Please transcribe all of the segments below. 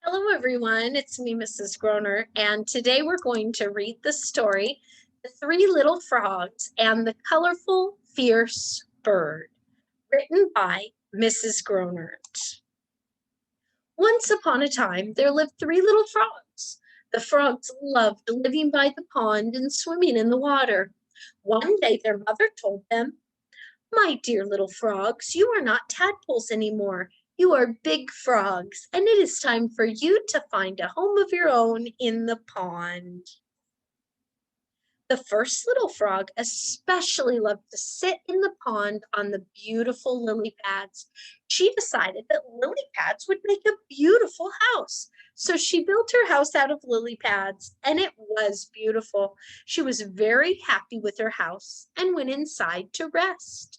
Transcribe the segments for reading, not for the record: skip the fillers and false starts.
Hello, everyone. It's me, Mrs. Gronnert, and today we're going to read the story, The Three Little Frogs and the Colorful, Fierce Bird, written by Mrs. Gronnert. Once upon a time, there lived three little frogs. The frogs loved living by the pond and swimming in the water. One day, their mother told them, "My dear little frogs, you are not tadpoles anymore. You are big frogs, and it is time for you to find a home of your own in the pond." The first little frog especially loved to sit in the pond on the beautiful lily pads. She decided that lily pads would make a beautiful house. So she built her house out of lily pads, and it was beautiful. She was very happy with her house and went inside to rest.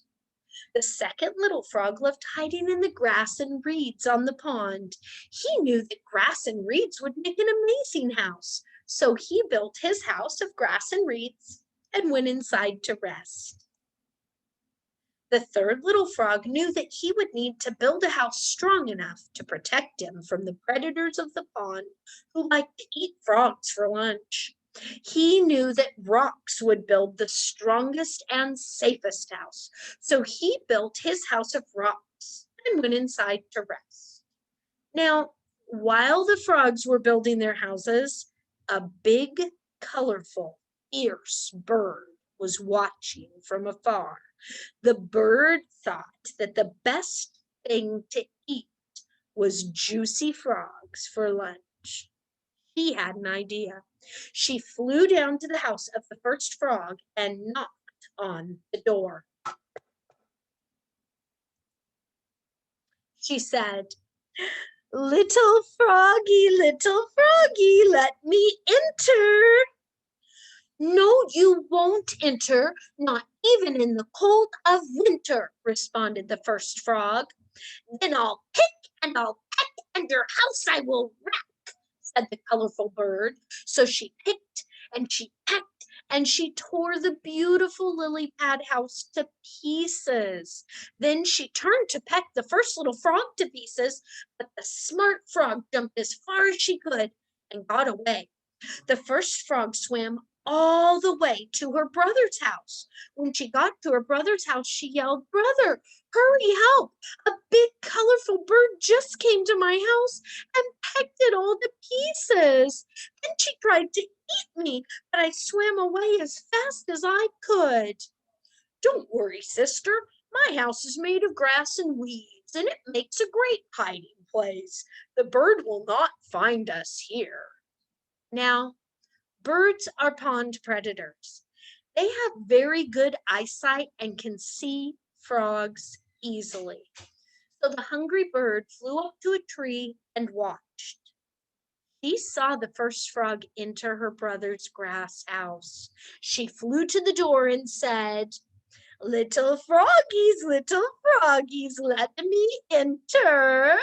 The second little frog loved hiding in the grass and reeds on the pond. He knew that grass and reeds would make an amazing house, so he built his house of grass and reeds and went inside to rest. The third little frog knew that he would need to build a house strong enough to protect him from the predators of the pond who like to eat frogs for lunch. He knew that rocks would build the strongest and safest house, so he built his house of rocks and went inside to rest. Now, while the frogs were building their houses, a big, colorful, fierce bird was watching from afar. The bird thought that the best thing to eat was juicy frogs for lunch. She had an idea. She flew down to the house of the first frog and knocked on the door. She said, little froggy, let me enter." "No, you won't enter, not even in the cold of winter," responded the first frog. "Then I'll pick and I'll peck, and your house I will wreck," said the colorful bird. So she picked and she pecked and she tore the beautiful lily pad house to pieces. Then she turned to peck the first little frog to pieces, but the smart frog jumped as far as she could and got away. The first frog swam all the way to her brother's house. When she got to her brother's house, she yelled, "Brother, hurry, help! A big colorful bird just came to my house and pecked it all to pieces. Then she tried to eat me, but I swam away as fast as I could." "Don't worry, sister. My house is made of grass and weeds, and it makes a great hiding place. The bird will not find us here." Now, birds are pond predators. They have very good eyesight and can see frogs easily. So the hungry bird flew up to a tree and watched. She saw the first frog enter her brother's grass house. She flew to the door and said, little froggies, let me enter."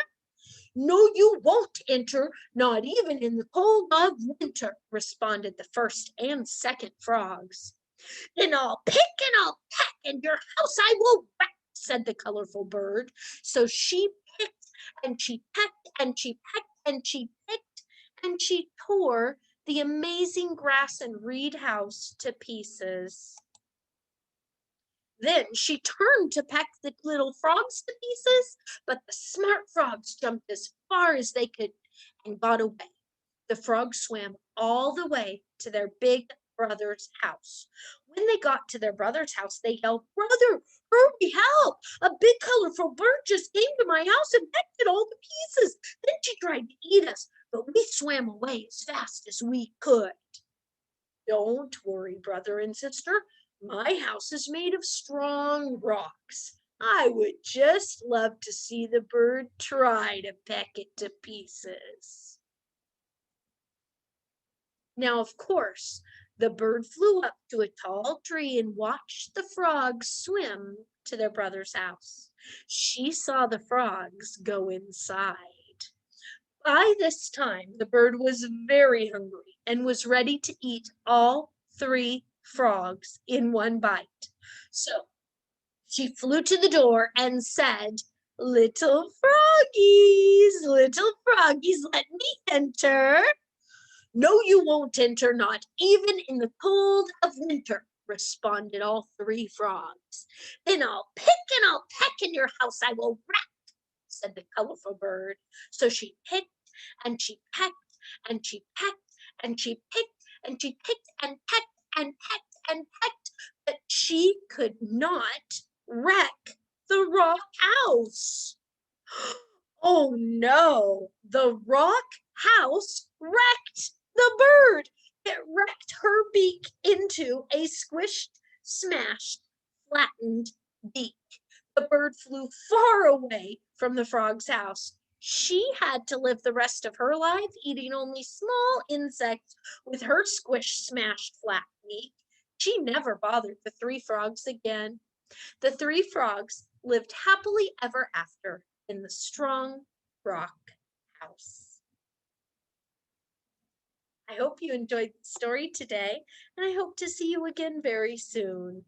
"No, you won't enter, not even in the cold of winter," responded the first and second frogs. "Then I'll pick and I'll peck, and your house I will wreck," said the colorful bird. So she picked and she pecked and she pecked and she picked and she tore the amazing grass and reed house to pieces. Then she turned to peck the little frogs to pieces, but the smart frogs jumped as far as they could and got away. The frogs swam all the way to their big brother's house. When they got to their brother's house, they yelled, "Brother, hurry, help! A big colorful bird just came to my house and pecked it all to pieces. Then she tried to eat us, but we swam away as fast as we could." "Don't worry, brother and sister. My house is made of strong rocks. I would just love to see the bird try to peck it to pieces." Now, of course, the bird flew up to a tall tree and watched the frogs swim to their brother's house. She saw the frogs go inside. By this time, the bird was very hungry and was ready to eat all three frogs in one bite. So she flew to the door and said, little froggies, froggies, let me enter." "No, you won't enter, not even in the cold of winter," responded all three frogs. "Then I'll pick and I'll peck in your house, I will rap," said the colorful bird. So she picked and she pecked and she pecked and she picked and she picked and pecked and pecked and pecked, but she could not wreck the rock house. Oh no, the rock house wrecked the bird. It wrecked her beak into a squished, smashed, flattened beak. The bird flew far away from the frog's house. She had to live the rest of her life eating only small insects with her squished, smashed, flat beak. She never bothered the three frogs again. The three frogs lived happily ever after in the strong rock house. I hope you enjoyed the story today, and I hope to see you again very soon.